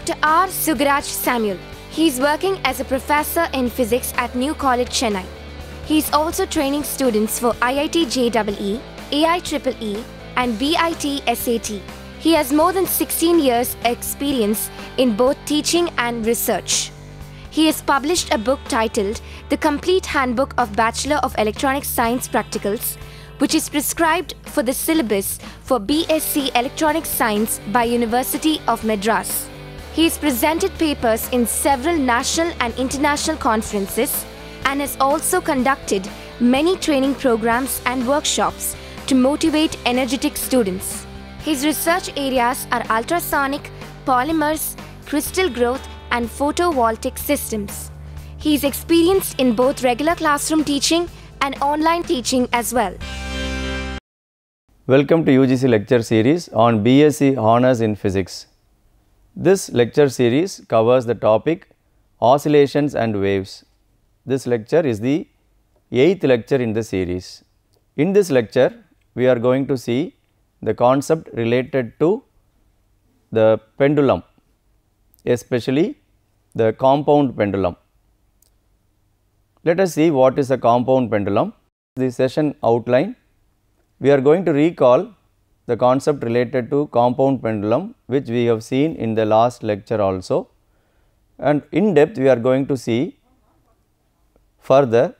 Dr. R. Sugaraj Samuel. He is working as a professor in physics at New College, Chennai. He is also training students for IIT JEE, AIEEE and BIT SAT. He has more than 16 years experience in both teaching and research. He has published a book titled The Complete Handbook of Bachelor of Electronic Science Practicals, which is prescribed for the syllabus for BSc Electronic Science by University of Madras. He has presented papers in several national and international conferences and has also conducted many training programs and workshops to motivate energetic students. His research areas are ultrasonic, polymers, crystal growth, and photovoltaic systems. He is experienced in both regular classroom teaching and online teaching as well. Welcome to UGC lecture series on BSc Honours in Physics. This lecture series covers the topic Oscillations and Waves. This lecture is the 8th lecture in the series. In this lecture, we are going to see the concept related to the pendulum, especially the compound pendulum. Let us see what is a compound pendulum. The session outline, we are going to recall the concept related to compound pendulum, which we have seen in the last lecture also, and in depth we are going to see further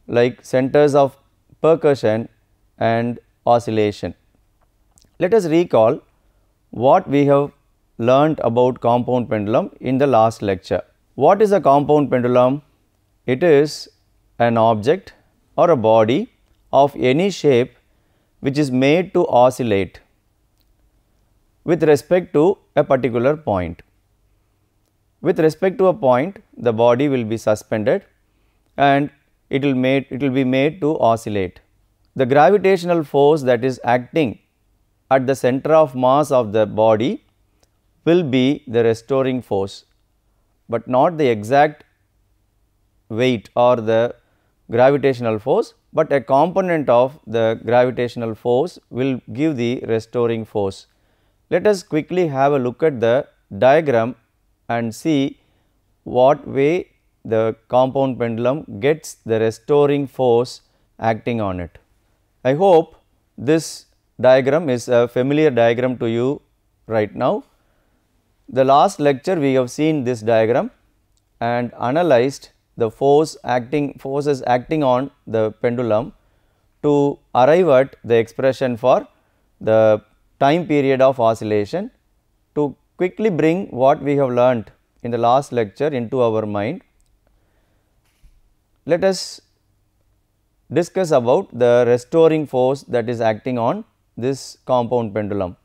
like centers of percussion and oscillation. Let us recall what we have learnt about compound pendulum in the last lecture. What is a compound pendulum? It is an object or a body of any shape which is made to oscillate with respect to a particular point. With respect to a point, the body will be suspended and it will be made to oscillate. The gravitational force that is acting at the center of mass of the body will be the restoring force, but not the exact weight or the gravitational force, but a component of the gravitational force will give the restoring force. Let us quickly have a look at the diagram and see what way the compound pendulum gets the restoring force acting on it. I hope this diagram is a familiar diagram to you right now. The last lecture we have seen this diagram and analyzed the forces acting on the pendulum to arrive at the expression for the time period of oscillation. To quickly bring what we have learnt in the last lecture into our mind, let us discuss about the restoring force that is acting on this compound pendulum.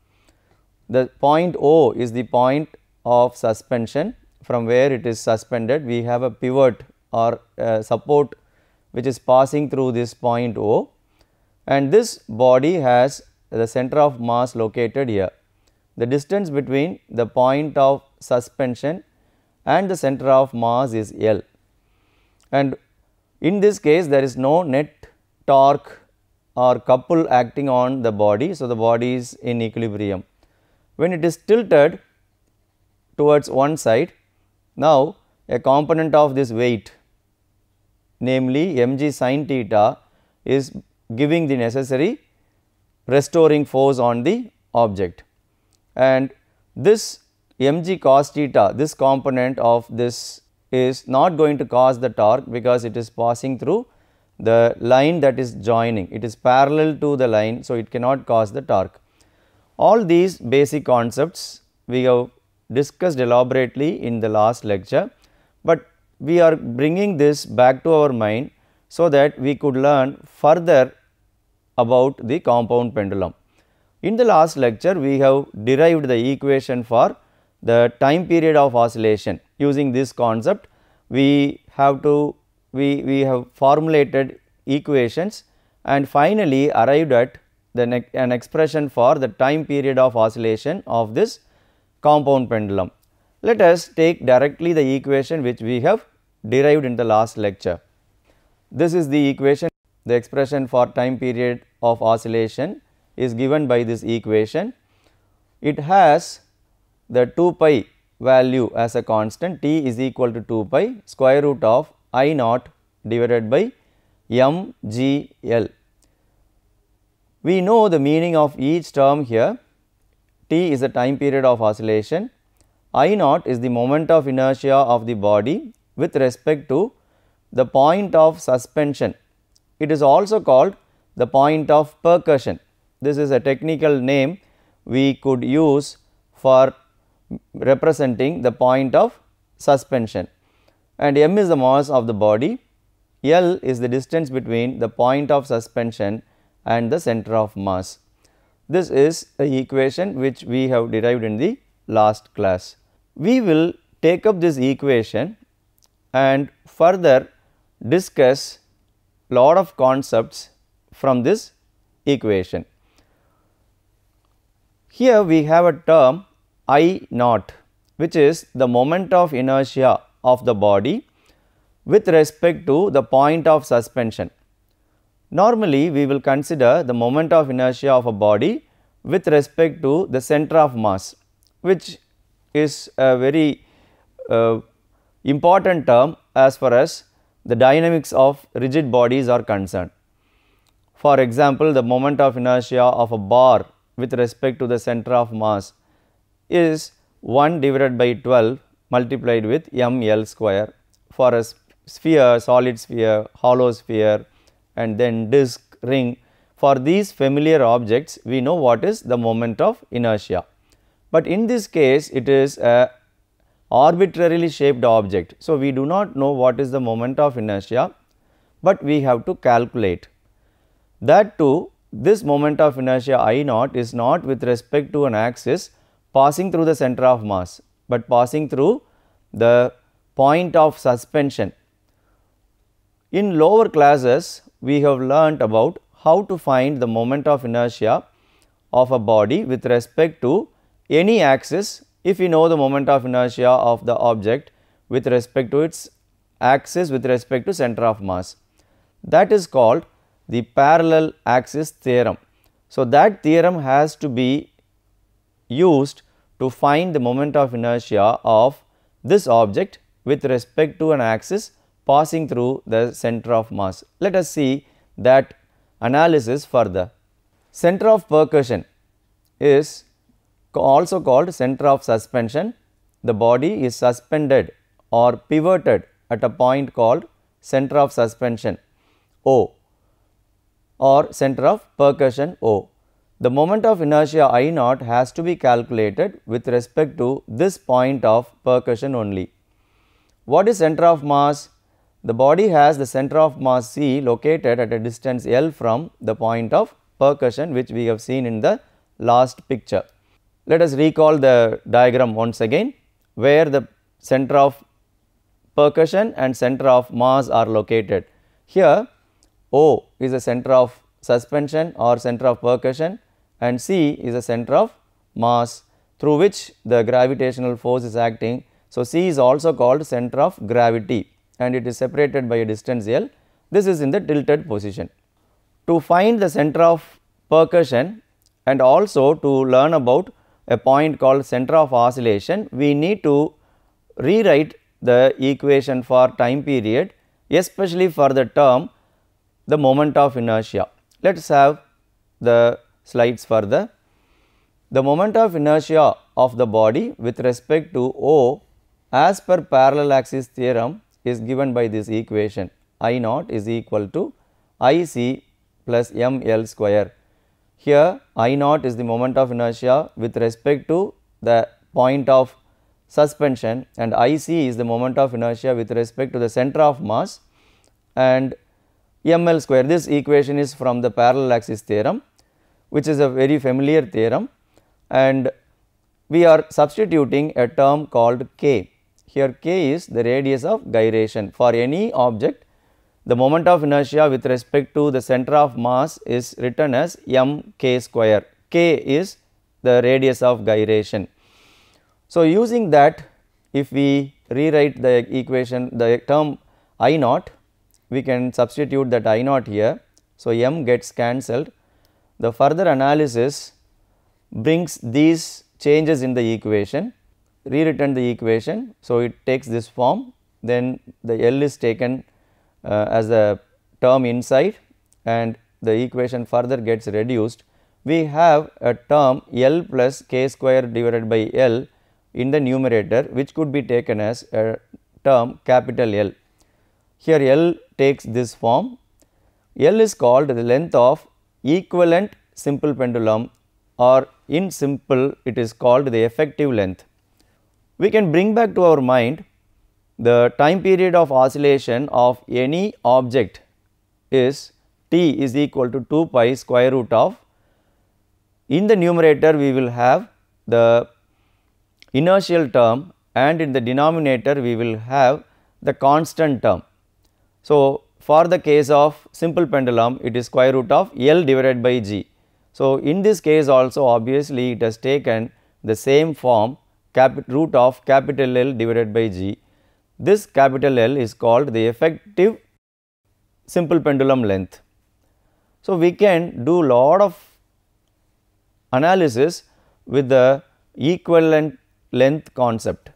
The point O is the point of suspension. From where it is suspended, we have a pivot or support which is passing through this point O, and this body has the center of mass located here. The distance between the point of suspension and the center of mass is L, and in this case there is no net torque or couple acting on the body. So, the body is in equilibrium. When it is tilted towards one side, now a component of this weight, namely mg sin theta, is giving the necessary restoring force on the object, and this mg cos theta, this component of this is not going to cause the torque because it is passing through the line that is joining, it is parallel to the line. So, it cannot cause the torque. All these basic concepts we have discussed elaborately in the last lecture, but we are bringing this back to our mind so that we could learn further about the compound pendulum. In the last lecture, we have derived the equation for the time period of oscillation. Using this concept, we have formulated equations and finally arrived at an expression for the time period of oscillation of this compound pendulum. Let us take directly the equation which we have derived in the last lecture. This is the equation. The expression for time period of oscillation is given by this equation. It has the 2 pi value as a constant, t is equal to 2 pi square root of I naught divided by mgl. We know the meaning of each term here. T is the time period of oscillation, I naught is the moment of inertia of the body with respect to the point of suspension. It is also called the point of percussion. This is a technical name we could use for representing the point of suspension, and m is the mass of the body, L is the distance between the point of suspension and the center of mass. This is the equation which we have derived in the last class. We will take up this equation and further discuss lot of concepts from this equation. Here we have a term I naught, which is the moment of inertia of the body with respect to the point of suspension. Normally, we will consider the moment of inertia of a body with respect to the center of mass, which is a very important term as far as the dynamics of rigid bodies are concerned. For example, the moment of inertia of a bar with respect to the center of mass is 1 divided by 12 multiplied with ml square. For a sphere, solid sphere, hollow sphere, and then disc, ring, for these familiar objects we know what is the moment of inertia. But in this case it is a arbitrarily shaped object. So, we do not know what is the moment of inertia, but we have to calculate. That too, this moment of inertia I naught is not with respect to an axis passing through the center of mass, but passing through the point of suspension. In lower classes, we have learnt about how to find the moment of inertia of a body with respect to any axis if we know the moment of inertia of the object with respect to its axis with respect to center of mass. That is called the parallel axis theorem. So, that theorem has to be used to find the moment of inertia of this object with respect to an axis passing through the center of mass. Let us see that analysis further. Center of percussion is also called center of suspension. The body is suspended or pivoted at a point called center of suspension O or center of percussion O. The moment of inertia I naught has to be calculated with respect to this point of percussion only. What is center of mass? The body has the center of mass C located at a distance L from the point of percussion, which we have seen in the last picture. Let us recall the diagram once again, where the center of percussion and center of mass are located. Here O is the center of suspension or center of percussion, and C is the center of mass through which the gravitational force is acting. So, C is also called center of gravity and it is separated by a distance L. This is in the tilted position. To find the center of percussion and also to learn about a point called center of oscillation, we need to rewrite the equation for time period, especially for the term the moment of inertia. Let us have the slides further. The moment of inertia of the body with respect to O as per parallel axis theorem is given by this equation. I naught is equal to I c plus m L square. Here I naught is the moment of inertia with respect to the point of suspension and I c is the moment of inertia with respect to the center of mass, and m L square. This equation is from the parallel axis theorem, which is a very familiar theorem, and we are substituting a term called k. Here k is the radius of gyration. For any object, the moment of inertia with respect to the center of mass is written as m k square. K is the radius of gyration. So, using that, if we rewrite the equation, the term I naught, we can substitute that I naught here. So, m gets cancelled. The further analysis brings these changes in the equation. rewritten the equation. So, it takes this form, then the L is taken as a term inside and the equation further gets reduced. We have a term L plus k square divided by L in the numerator, which could be taken as a term capital L. Here L takes this form. L is called the length of equivalent simple pendulum, or in simple it is called the effective length. We can bring back to our mind the time period of oscillation of any object is t is equal to 2 pi square root of, in the numerator we will have the inertial term and in the denominator we will have the constant term. So, for the case of simple pendulum it is square root of L divided by G. So, in this case also obviously it has taken the same form root of capital L divided by G. This capital L is called the effective simple pendulum length. So, we can do lot of analysis with the equivalent length concept,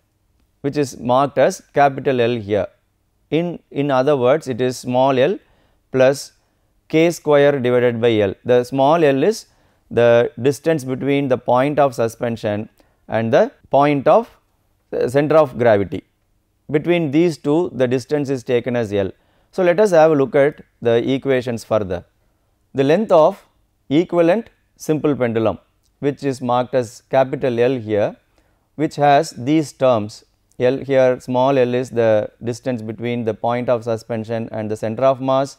which is marked as capital L here. In other words, it is small l plus k square divided by L. The small l is the distance between the point of suspension and the point of center of gravity. Between these two the distance is taken as L. So, let us have a look at the equations further. The length of equivalent simple pendulum, which is marked as capital L here, which has these terms. L here, small l is the distance between the point of suspension and the center of mass,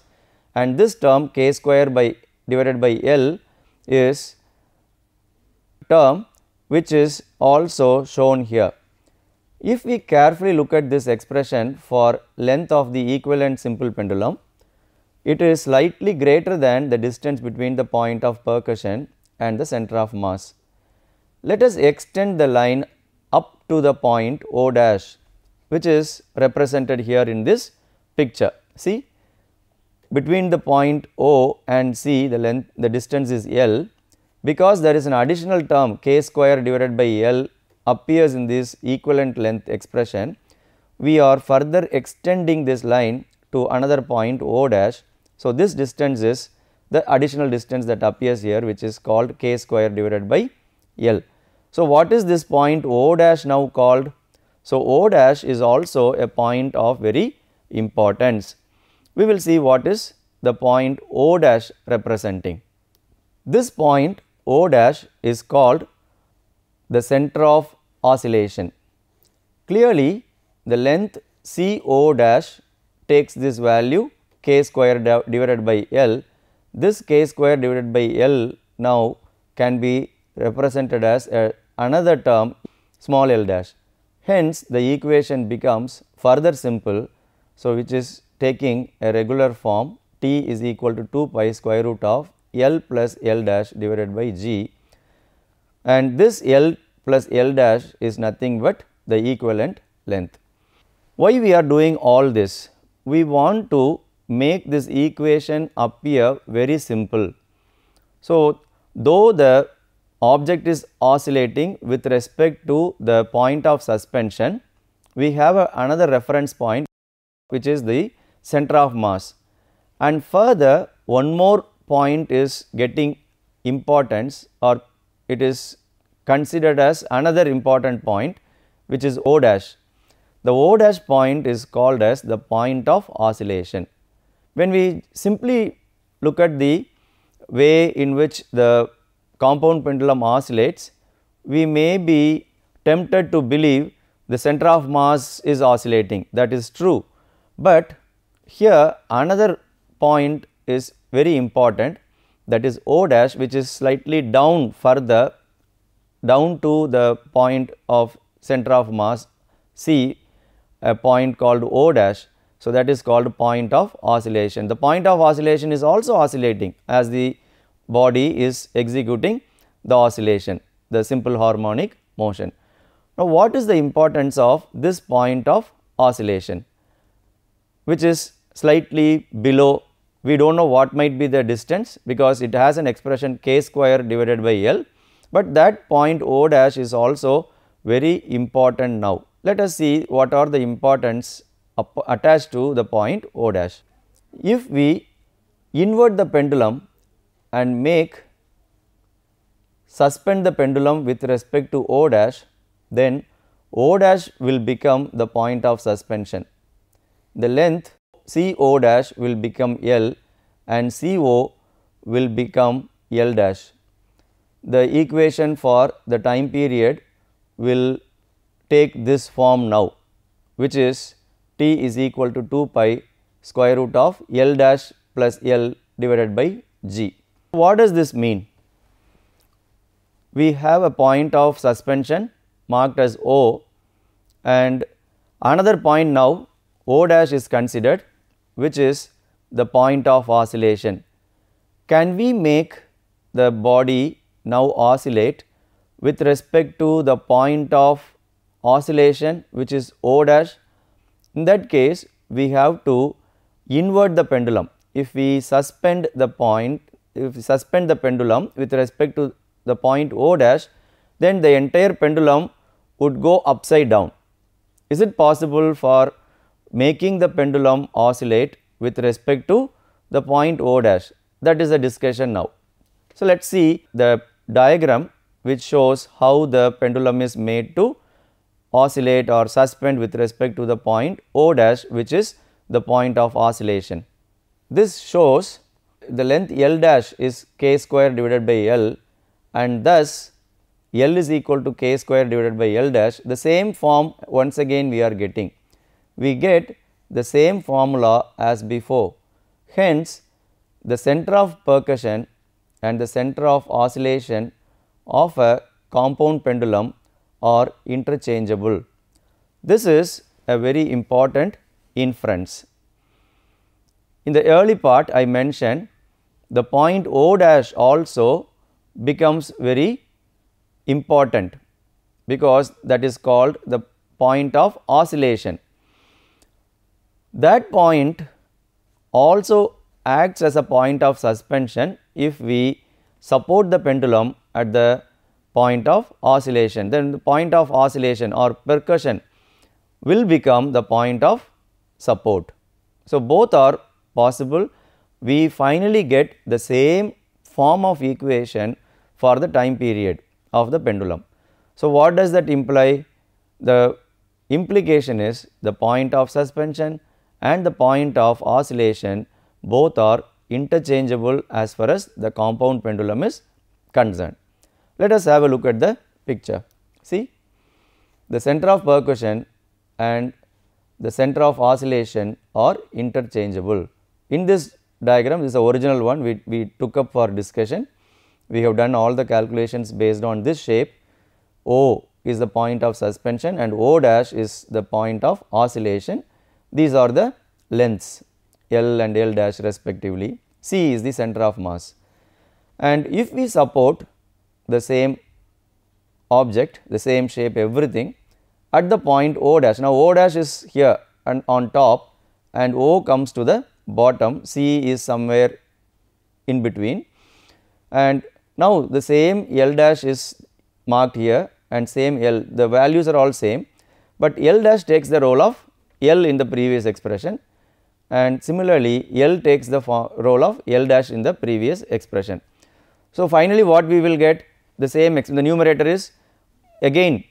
and this term k square by divided by L is term which is also shown here. If we carefully look at this expression for length of the equivalent simple pendulum, it is slightly greater than the distance between the point of percussion and the center of mass. Let us extend the line up to the point O dash, which is represented here in this picture. See, between the point O and C the distance is L. Because there is an additional term k square divided by L appears in this equivalent length expression, we are further extending this line to another point O dash. So, this distance is the additional distance that appears here, which is called k square divided by L. So, what is this point O dash now called? So, O dash is also a point of very importance. We will see what is the point O dash representing. This point O dash is called the center of oscillation. Clearly, the length C O dash takes this value k square divided by L. This k square divided by L now can be represented as another term small l dash. Hence, the equation becomes further simple. So, which is taking a regular form t is equal to 2 pi square root of L plus L dash divided by G, and this L plus L dash is nothing but the equivalent length. Why we are doing all this? We want to make this equation appear very simple. So, though the object is oscillating with respect to the point of suspension, we have another reference point which is the center of mass, and further one more point is getting importance, or it is considered as another important point, which is O dash. The O dash point is called as the point of oscillation. When we simply look at the way in which the compound pendulum oscillates, we may be tempted to believe the center of mass is oscillating. That is true, but here another point is very important, that is O dash, which is slightly down further down to the point of center of mass C, a point called O dash. So, that is called point of oscillation. The point of oscillation is also oscillating as the body is executing the oscillation, the simple harmonic motion. Now, what is the importance of this point of oscillation, which is slightly below? We do not know what might be the distance, because it has an expression k square divided by L, but that point O dash is also very important now. Let us see what are the importance attached to the point O dash. If we invert the pendulum and suspend the pendulum with respect to O dash, then O dash will become the point of suspension. The length CO dash will become L and CO will become L dash. The equation for the time period will take this form now, which is T is equal to 2 pi square root of L dash plus L divided by G. What does this mean? We have a point of suspension marked as O, and another point now O dash is considered, which is the point of oscillation. Can we make the body now oscillate with respect to the point of oscillation, which is O dash? In that case, we have to invert the pendulum. If we suspend the pendulum with respect to the point O dash, then the entire pendulum would go upside down. Is it possible for making the pendulum oscillate with respect to the point O dash? That is the discussion now. So, let us see the diagram which shows how the pendulum is made to oscillate or suspend with respect to the point O dash, which is the point of oscillation. This shows the length L dash is k square divided by L, and thus L is equal to k square divided by L dash. The same form once again we are getting. We get the same formula as before. Hence, the center of percussion and the center of oscillation of a compound pendulum are interchangeable. This is a very important inference. In the early part I mentioned the point O dash also becomes very important, because that is called the point of oscillation. That point also acts as a point of suspension if we support the pendulum at the point of oscillation. Then the point of oscillation or percussion will become the point of support. So, both are possible. We finally get the same form of equation for the time period of the pendulum. So, what does that imply? The implication is the point of suspension and the point of oscillation both are interchangeable as far as the compound pendulum is concerned. Let us have a look at the picture. See, the center of percussion and the center of oscillation are interchangeable. In this diagram, this is the original one we took up for discussion. We have done all the calculations based on this shape. O is the point of suspension and O dash is the point of oscillation. These are the lengths L and L dash respectively. C is the center of mass. And if we support the same object, the same shape, everything at the point O dash. Now, O dash is here and on top and O comes to the bottom, C is somewhere in between, and now the same L dash is marked here and same L, the values are all same, but L dash takes the role of L in the previous expression, and similarly L takes the role of L dash in the previous expression. So, finally, what we will get the same, the numerator is again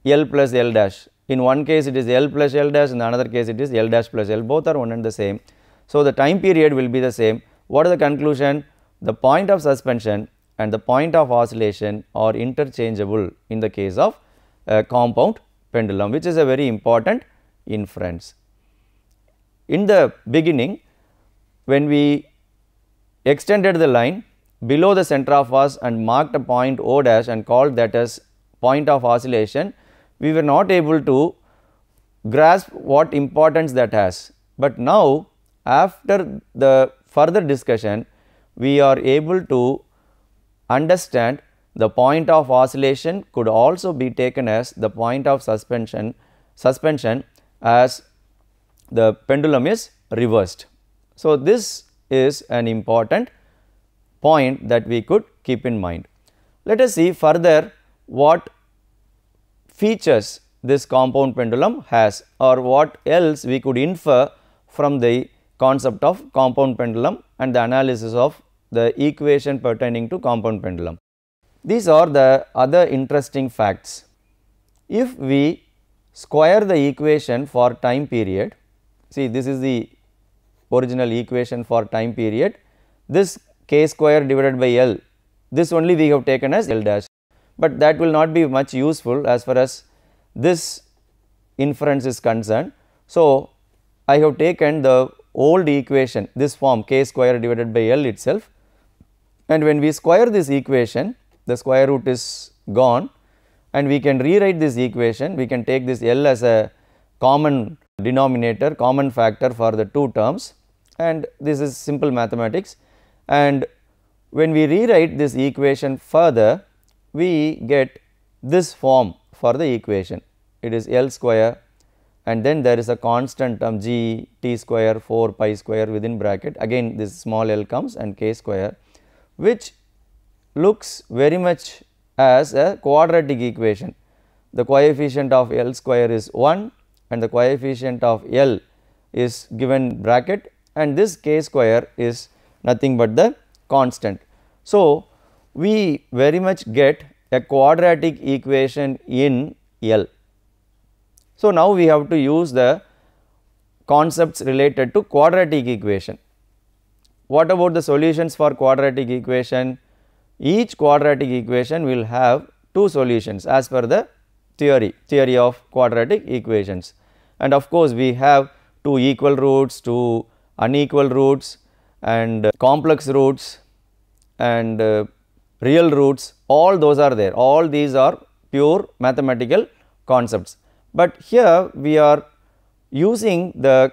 L plus L dash. In one case it is L plus L dash, in another case it is L dash plus L, both are one and the same. So, the time period will be the same. What is the conclusion? The point of suspension and the point of oscillation are interchangeable in the case of a compound pendulum, which is a very important inference. In the beginning, when we extended the line below the center of mass and marked a point O dash and called that as point of oscillation, we were not able to grasp what importance that has. But now, after the further discussion, we are able to understand the point of oscillation could also be taken as the point of suspension as the pendulum is reversed. So, this is an important point that we could keep in mind. Let us see further what features this compound pendulum has, or what else we could infer from the concept of compound pendulum and the analysis of the equation pertaining to compound pendulum. These are the other interesting facts. If we square the equation for time period, see this is the original equation for time period, this k square divided by L, this only we have taken as L dash, but that will not be much useful as far as this inference is concerned. So, I have taken the old equation, this form k square divided by L itself, and when we square this equation, the square root is gone and we can rewrite this equation. We can take this L as a common denominator, common factor for the two terms, and this is simple mathematics. And when we rewrite this equation further, we get this form for the equation. It is L square and then there is a constant term g t square 4 pi square within bracket, again this small l comes, and k square, which looks very much as a quadratic equation. The coefficient of L square is 1 and the coefficient of L is given bracket, and this k square is nothing but the constant. So, we very much get a quadratic equation in L. So, now we have to use the concepts related to quadratic equation. What about the solutions for quadratic equation? Each quadratic equation will have two solutions as per the theory of quadratic equations, and of course, we have two equal roots, two unequal roots, and complex roots and real roots, all those are there, all these are pure mathematical concepts. But here we are using the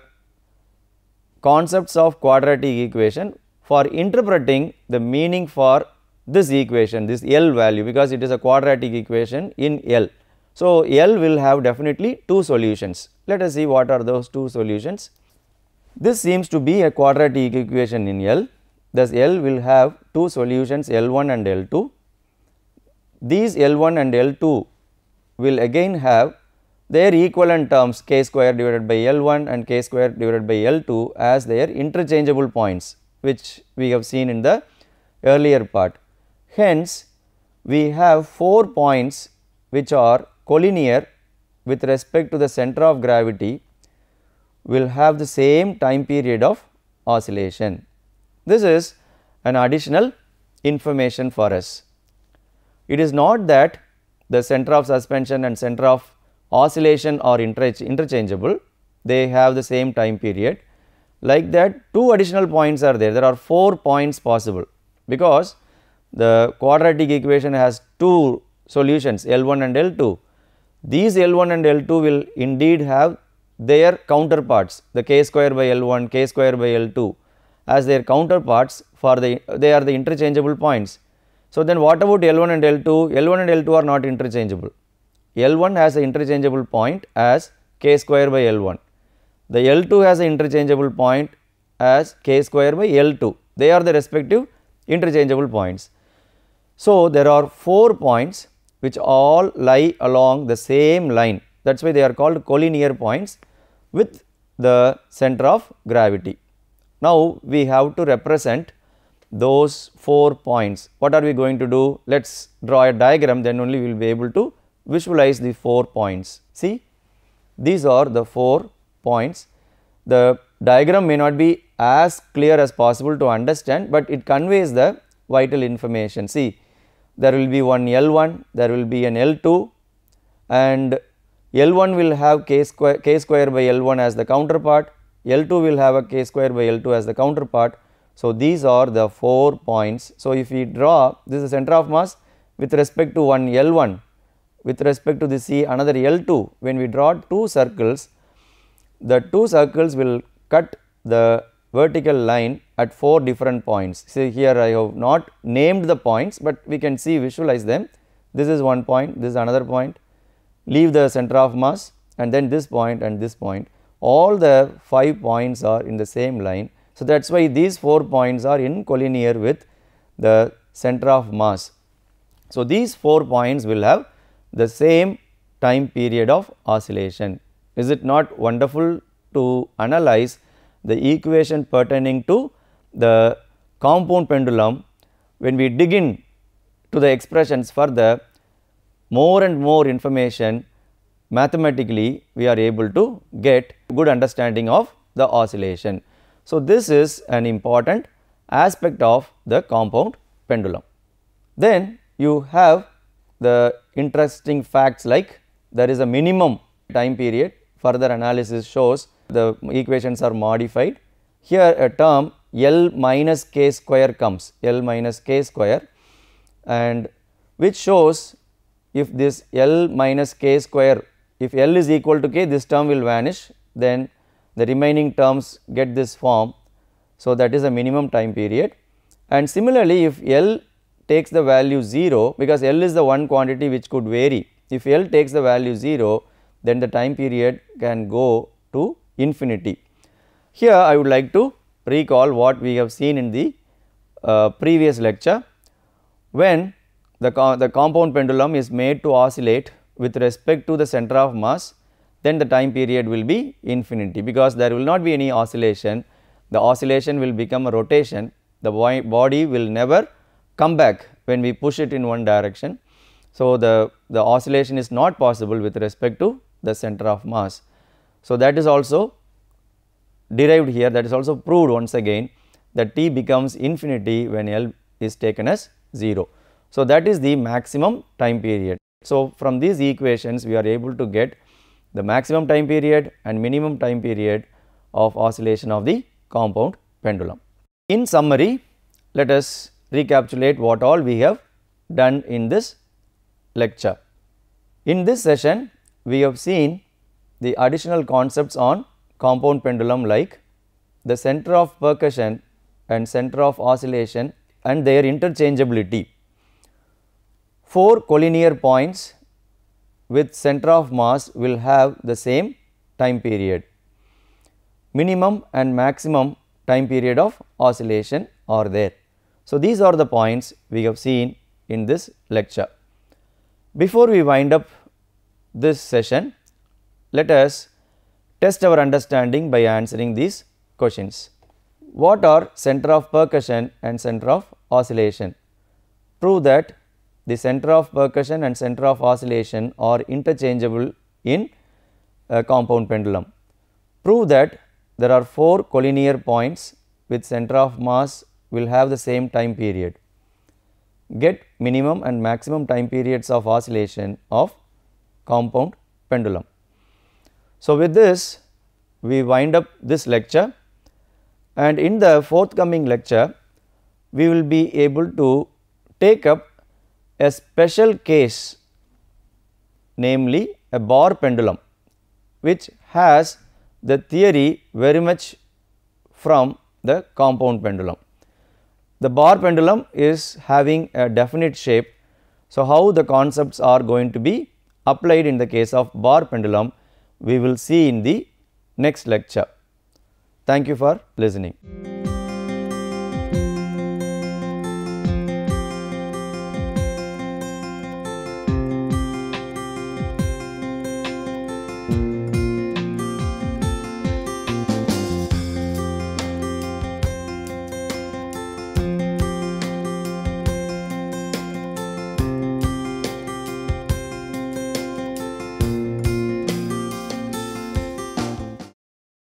concepts of quadratic equation for interpreting the meaning for this equation, this L value, because it is a quadratic equation in L. So, L will have definitely two solutions. Let us see what are those two solutions. This seems to be a quadratic equation in L, thus L will have two solutions, L1 and L2. These L1 and L2 will again have their equivalent terms k square divided by L1 and k square divided by L2 as their interchangeable points, which we have seen in the earlier part. Hence, we have 4 points which are collinear with respect to the center of gravity, will have the same time period of oscillation. This is an additional information for us. It is not that the center of suspension and center of oscillation are interchangeable, they have the same time period. Like that, two additional points are there are 4 points possible, because the quadratic equation has two solutions L1 and L2. These L1 and L2 will indeed have their counterparts, the k square by L1, k square by L2 as their counterparts for they are the interchangeable points. So, then what about L1 and L2? L1 and L2 are not interchangeable. L1 has an interchangeable point as k square by L1. The L2 has an interchangeable point as k square by L2. They are the respective interchangeable points. So, there are 4 points which all lie along the same line, that is why they are called collinear points with the center of gravity. Now, we have to represent those 4 points. What are we going to do? Let us draw a diagram, then only we will be able to visualize the 4 points. See, these are the 4 points. The diagram may not be as clear as possible to understand, but it conveys the vital information. See, there will be one L1, there will be an L2, and L1 will have k square by L1 as the counterpart, L2 will have a k square by L2 as the counterpart. So, these are the 4 points. So, if we draw, this is the center of mass with respect to one L1, with respect to the C another L2, when we draw 2 circles, the 2 circles will cut the vertical line at 4 different points. See, here I have not named the points, but we can see visualize them. This is one point, this is another point, leave the center of mass, and then this point and this point, all the 5 points are in the same line. So, that is why these 4 points are in collinear with the center of mass. So, these 4 points will have the same time period of oscillation. Is it not wonderful to analyze the equation pertaining to the compound pendulum? When we dig in to the expressions further, more and more information, mathematically we are able to get good understanding of the oscillation. So, this is an important aspect of the compound pendulum. Then you have the interesting facts like there is a minimum time period. Further analysis shows the equations are modified. Here a term L minus k square comes, L minus k square, and which shows if this L minus k square, if L is equal to k, this term will vanish, then the remaining terms get this form. So, that is a minimum time period. And similarly, if L takes the value 0, because L is the one quantity which could vary, if L takes the value 0, then the time period can go to infinity. Here I would like to recall what we have seen in the previous lecture. When the compound pendulum is made to oscillate with respect to the center of mass, then the time period will be infinity, because there will not be any oscillation. The oscillation will become a rotation, the body will never come back when we push it in one direction. So, the oscillation is not possible with respect to the center of mass. So, that is also derived here, that is also proved once again, that t becomes infinity when L is taken as 0. So, that is the maximum time period. So, from these equations we are able to get the maximum time period and minimum time period of oscillation of the compound pendulum. In summary, let us recapitulate what all we have done in this lecture. In this session, we have seen the additional concepts on compound pendulum like the center of percussion and center of oscillation and their interchangeability. 4 collinear points with center of mass will have the same time period. Minimum and maximum time period of oscillation are there. So, these are the points we have seen in this lecture. Before we wind up this session, let us test our understanding by answering these questions. What are center of percussion and center of oscillation? Prove that the center of percussion and center of oscillation are interchangeable in a compound pendulum. Prove that there are 4 collinear points with center of mass will have the same time period. Get minimum and maximum time periods of oscillation of compound pendulum. So, with this we wind up this lecture, and in the forthcoming lecture we will be able to take up a special case, namely a bar pendulum, which has the theory very much from the compound pendulum. The bar pendulum is having a definite shape. So, how the concepts are going to be applied in the case of bar pendulum, we will see in the next lecture. Thank you for listening.